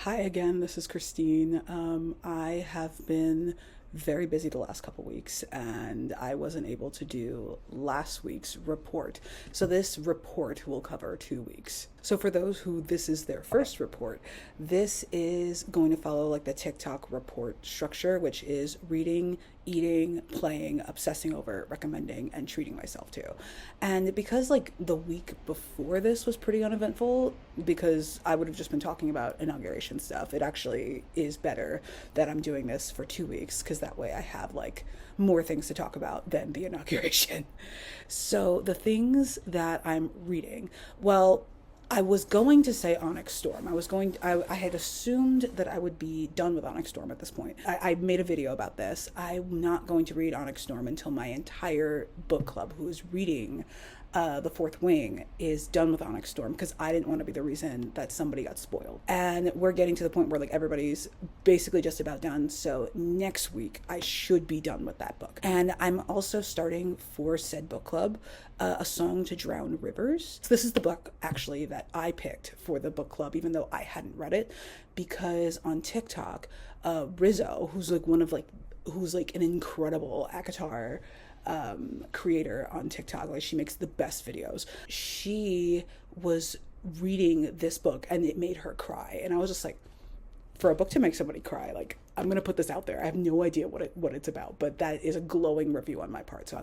Hi again, this is Christine. I have been very busy the last couple weeks and I wasn't able to do last week's report. So this report will cover 2 weeks. So for those who this is their first report, this is going to follow like the TikTok report structure, which is reading, eating, playing, obsessing over, recommending, and treating myself to. And because like the week before this was pretty uneventful, because I would have just been talking about inauguration stuff, it actually is better that I'm doing this for 2 weeks because that way I have like more things to talk about than the inauguration. So the things that I'm reading, well, I was going to say Onyx Storm. I had assumed that I would be done with Onyx Storm at this point. I made a video about this. I'm not going to read Onyx Storm until my entire book club who is reading The Fourth Wing is done with Onyx Storm, because I didn't want to be the reason that somebody got spoiled. And we're getting to the point where like everybody's basically just about done. So next week I should be done with that book. And I'm also starting for said book club A Song to Drown Rivers. So this is the book actually that I picked for the book club, even though I hadn't read it, because on TikTok, Rizzo, who's like an incredible ACOTAR creator on TikTok, like she makes the best videos. She was reading this book and it made her cry, and I was just like, for a book to make somebody cry, like I'm gonna put this out there. I have no idea what it's about, but that is a glowing review on my part. So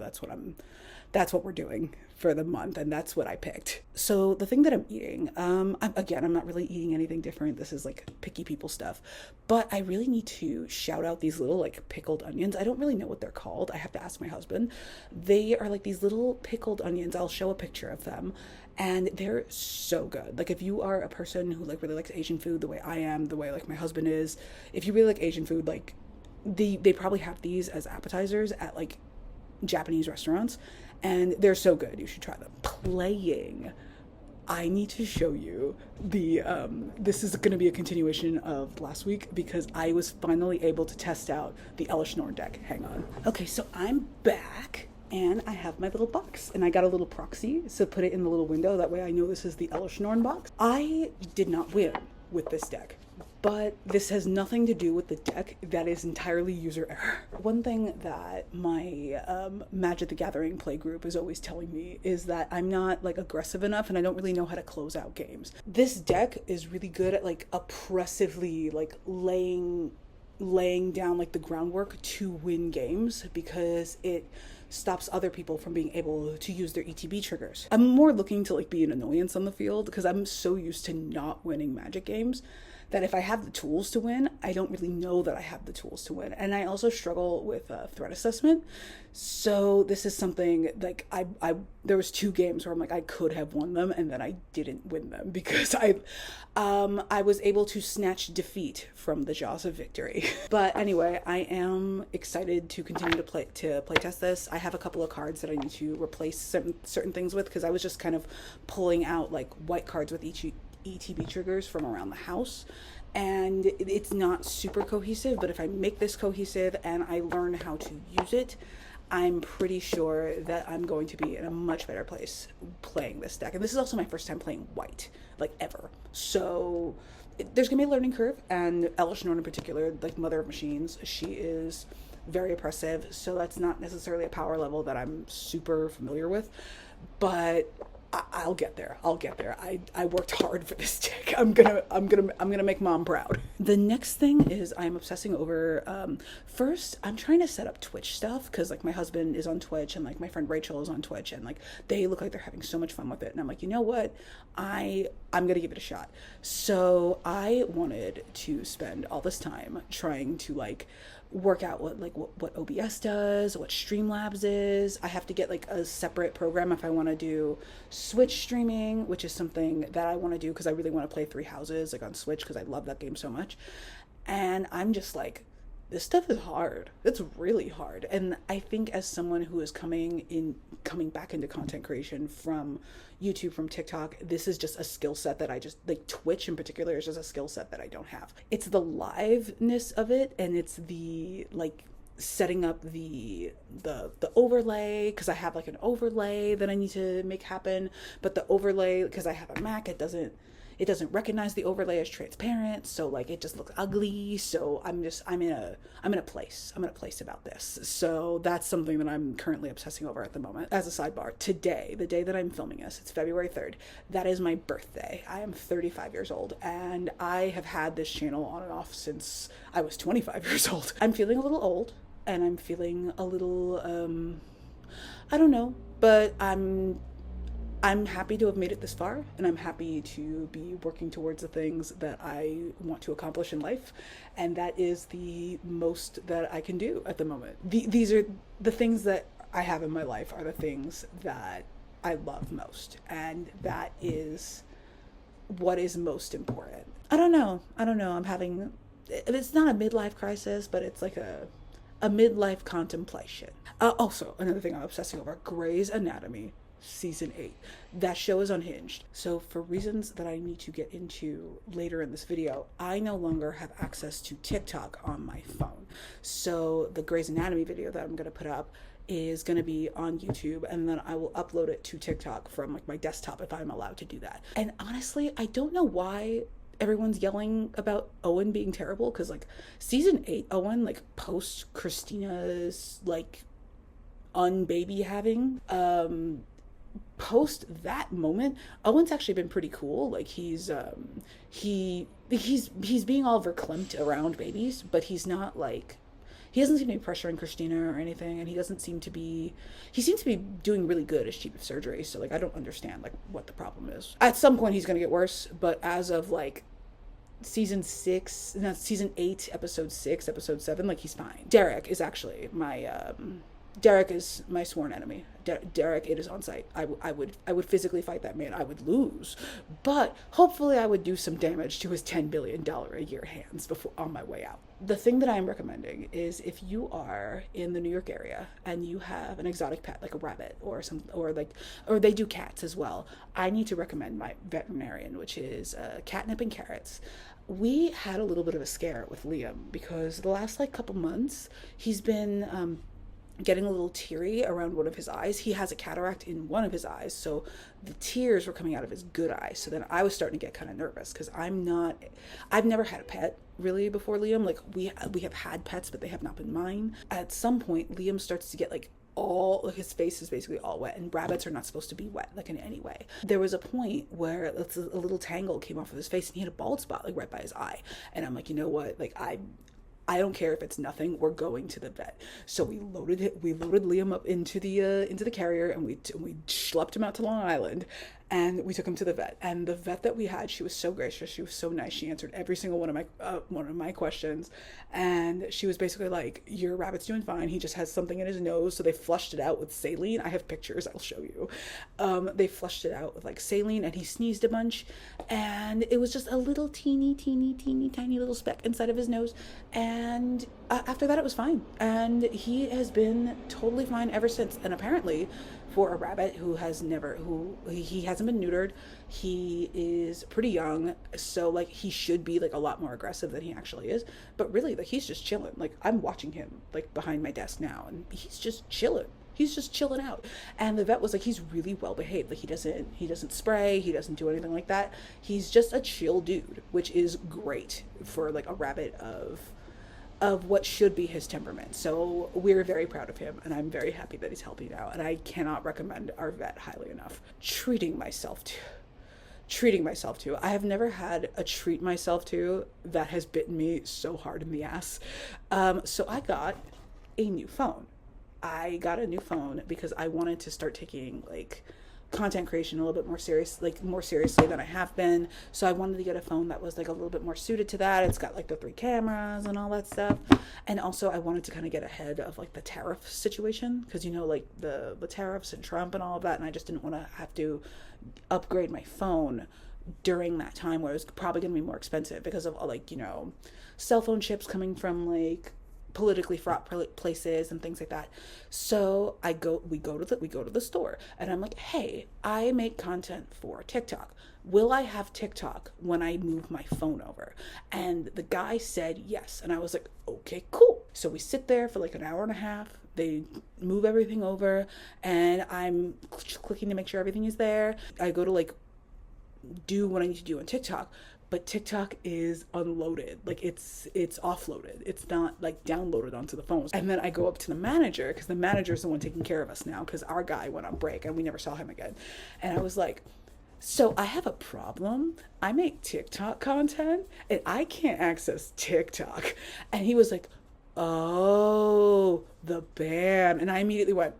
that's what we're doing for the month, and that's what I picked. So the thing that I'm eating, I'm not really eating anything different. This is like picky people stuff, but I really need to shout out these little like pickled onions. I don't really know what they're called. I have to ask my husband. They are like these little pickled onions. I'll show a picture of them, and they're so good. Like if you are a person who like really likes Asian food the way I am, the way like my husband is, if you really like Asian food, like they probably have these as appetizers at like Japanese restaurants, and they're so good. You should try them. Playing, I need to show you the this is going to be a continuation of last week because I was finally able to test out the Elishnorn deck. Hang on. Okay, so I'm back and I have my little box, and I got a little proxy, so put it in the little window, that way I know this is the Elishnorn box. I did not win with this deck, but this has nothing to do with the deck. That is entirely user error. One thing that my Magic the Gathering play group is always telling me is that I'm not like aggressive enough and I don't really know how to close out games. This deck is really good at like oppressively like laying down like the groundwork to win games, because it stops other people from being able to use their ETB triggers. I'm more looking to like be an annoyance on the field because I'm so used to not winning Magic games that if I have the tools to win, I don't really know that I have the tools to win. And I also struggle with threat assessment. So this is something like I there was 2 games where I'm like I could have won them and then I didn't win them because I was able to snatch defeat from the jaws of victory. But anyway, I am excited to continue to play test this. I have a couple of cards that I need to replace certain things with, because I was just kind of pulling out like white cards with each ETB triggers from around the house, and it's not super cohesive, but if I make this cohesive and I learn how to use it, I'm pretty sure that I'm going to be in a much better place playing this deck. And this is also my first time playing white, like ever. So there's gonna be a learning curve, and Elish Norn in particular, like Mother of Machines, she is very oppressive, so that's not necessarily a power level that I'm super familiar with, but I'll get there. I worked hard for this deck. I'm gonna make mom proud. The next thing is I'm obsessing over. First, I'm trying to set up Twitch stuff because like my husband is on Twitch and like my friend Rachel is on Twitch, and like they look like they're having so much fun with it. And I'm like, you know what? I'm gonna give it a shot. So I wanted to spend all this time trying to like work out what OBS does, what Streamlabs is. I have to get like a separate program if I want to do Switch streaming, which is something that I want to do because I really want to play Three Houses like on Switch because I love that game so much. And I'm just like, this stuff is hard. It's really hard. And I think as someone who is coming back into content creation from YouTube, from TikTok, this is just a skill set that I just like. Twitch in particular is just a skill set that I don't have. It's the liveness of it, and it's the like setting up the overlay, because I have like an overlay that I need to make happen, but the overlay, because I have a Mac, it doesn't recognize the overlay as transparent, so like it just looks ugly. So I'm in a place about this. So that's something that I'm currently obsessing over at the moment. As a sidebar, today, the day that I'm filming this, it's February 3rd, that is my birthday. I am 35 years old, and I have had this channel on and off since I was 25 years old. I'm feeling a little old, and I'm feeling a little I don't know, but I'm happy to have made it this far, and I'm happy to be working towards the things that I want to accomplish in life, and that is the most that I can do at the moment. These are the things that I have in my life, are the things that I love most, and that is what is most important. I don't know. I'm having, it's not a midlife crisis, but it's like a midlife contemplation. Also, another thing I'm obsessing over, Grey's Anatomy. Season 8. That show is unhinged. So for reasons that I need to get into later in this video, I no longer have access to TikTok on my phone. So the Grey's Anatomy video that I'm going to put up is going to be on YouTube, and then I will upload it to TikTok from like my desktop if I'm allowed to do that. And honestly, I don't know why everyone's yelling about Owen being terrible, because like season 8 Owen, like post Christina's like unbaby having, post that moment, Owen's actually been pretty cool. Like he's being all verklempt around babies, but he's not like, he doesn't seem to be pressuring Christina or anything, and he seems to be doing really good as chief of surgery. So like I don't understand like what the problem is. At some point he's gonna get worse, but as of like season 8 episode 6 episode 7, like he's fine. Derek is actually my Derek is my sworn enemy. Derek, it is on site. I would physically fight that man. I would lose, but hopefully I would do some damage to his $10 billion a year hands before on my way out. The thing that I'm recommending is, if you are in the New York area and you have an exotic pet like a rabbit or they do cats as well, I need to recommend my veterinarian, which is Catnip and Carrots. We had a little bit of a scare with Liam because the last like couple months he's been getting a little teary around one of his eyes. He has a cataract in one of his eyes, so the tears were coming out of his good eye. So then I was starting to get kind of nervous, because I've never had a pet really before Liam. Like we have had pets, but they have not been mine. At some point Liam starts to get like his face is basically all wet, and rabbits are not supposed to be wet like in any way. There was a point where a little tangle came off of his face, and he had a bald spot like right by his eye, and I'm like, you know what, like I don't care if it's nothing. We're going to the vet. So we loaded Liam up into the carrier, and we schlepped him out to Long Island, and we took him to the vet. And the vet that we had, she was so gracious. She was so nice. She answered every single one of my questions, and she was basically like, "Your rabbit's doing fine. He just has something in his nose." So they flushed it out with saline. I have pictures. I'll show you. They flushed it out with like saline, and he sneezed a bunch, and it was just a little teeny tiny little speck inside of his nose. And after that, it was fine. And he has been totally fine ever since. And apparently, for a rabbit who hasn't been neutered, he is pretty young. So like he should be like a lot more aggressive than he actually is. But really, like he's just chilling. Like I'm watching him like behind my desk now, and he's just chilling. He's just chilling out. And the vet was like, he's really well behaved. Like he doesn't spray, he doesn't do anything like that. He's just a chill dude, which is great for like a rabbit of what should be his temperament. So we're very proud of him, and I'm very happy that he's healthy now, and I cannot recommend our vet highly enough. Treating myself to. I have never had a treat myself to that has bitten me so hard in the ass. So I got a new phone. Because I wanted to start taking like content creation a little bit more seriously than I have been. So I wanted to get a phone that was like a little bit more suited to that. It's got like the 3 cameras and all that stuff. And also I wanted to kind of get ahead of like the tariff situation, because you know, like the tariffs and Trump and all of that, and I just didn't want to have to upgrade my phone during that time where it was probably going to be more expensive because of like, you know, cell phone chips coming from like politically fraught places and things like that. So we go to the store, and I'm like, hey, I make content for TikTok. Will I have TikTok when I move my phone over? And the guy said yes. And I was like, okay, cool. So we sit there for like an hour and a half. They move everything over, and I'm clicking to make sure everything is there. I go to like do what I need to do on TikTok, but TikTok is unloaded. Like it's offloaded. It's not like downloaded onto the phones. And then I go up to the manager, because the manager is the one taking care of us now, because our guy went on break and we never saw him again. And I was like, so I have a problem. I make TikTok content and I can't access TikTok. And he was like, oh, the ban. And I immediately went,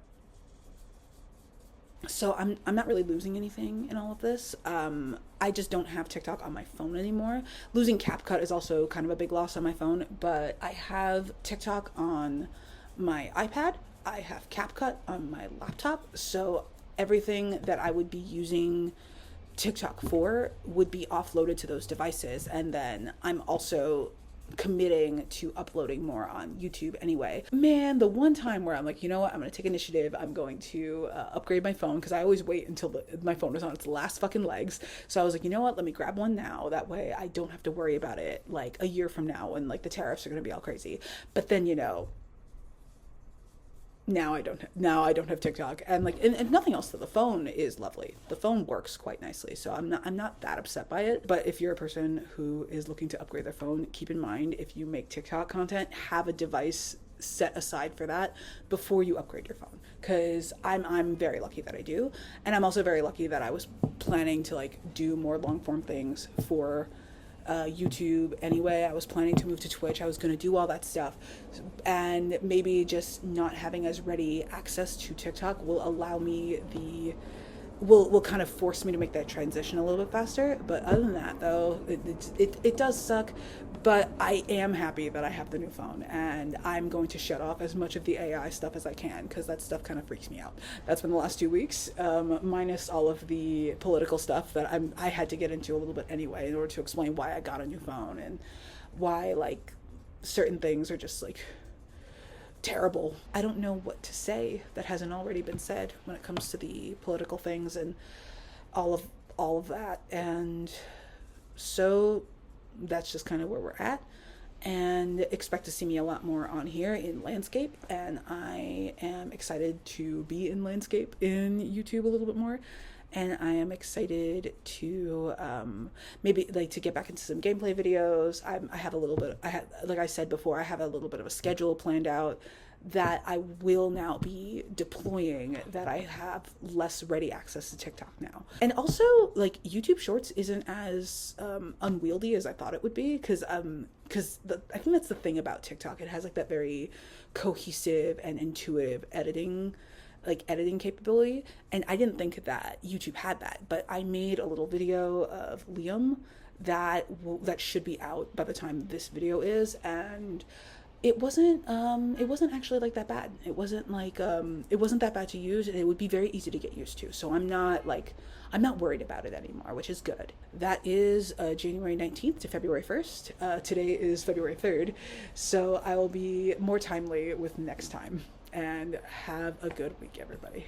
so I'm not really losing anything in all of this. I just don't have TikTok on my phone anymore. Losing CapCut is also kind of a big loss on my phone, but I have TikTok on my iPad. I have CapCut on my laptop. So everything that I would be using TikTok for would be offloaded to those devices. And then I'm also committing to uploading more on YouTube anyway. Man, the one time where I'm like, you know what, I'm gonna take initiative, I'm going to upgrade my phone, because I always wait until my phone is on its last fucking legs. So I was like, you know what, let me grab one now, that way I don't have to worry about it like a year from now when like the tariffs are gonna be all crazy. But then, you know, now I don't have TikTok, and like and nothing else. The phone is lovely. The phone works quite nicely, so I'm not that upset by it. But if you're a person who is looking to upgrade their phone, keep in mind, if you make TikTok content, have a device set aside for that before you upgrade your phone, because I'm very lucky that I do, and I'm also very lucky that I was planning to like do more long form things for YouTube anyway. I was planning to move to Twitch. I was going to do all that stuff, and maybe just not having as ready access to TikTok will allow me will kind of force me to make that transition a little bit faster. But other than that, though, it does suck. But I am happy that I have the new phone, and I'm going to shut off as much of the AI stuff as I can, because that stuff kind of freaks me out. That's been the last 2 weeks, minus all of the political stuff that I had to get into a little bit anyway in order to explain why I got a new phone and why like certain things are just like terrible. I don't know what to say that hasn't already been said when it comes to the political things and all of that. And so that's just kind of where we're at, and expect to see me a lot more on here in landscape. And I am excited to be in landscape in YouTube a little bit more, and I am excited to maybe like to get back into some gameplay videos. I have a little bit, like I said before, I have a little bit of a schedule planned out that I will now be deploying, that I have less ready access to TikTok now. And also, like, YouTube Shorts isn't as unwieldy as I thought it would be, because I think that's the thing about TikTok. It has like that very cohesive and intuitive editing capability, and I didn't think that YouTube had that. But I made a little video of Liam that should be out by the time this video is, and it wasn't actually like that bad. It wasn't that bad to use, and it would be very easy to get used to. So I'm not worried about it anymore, which is good. That is January 19th to February 1st. Today is February 3rd, so I will be more timely with next time. And have a good week, everybody.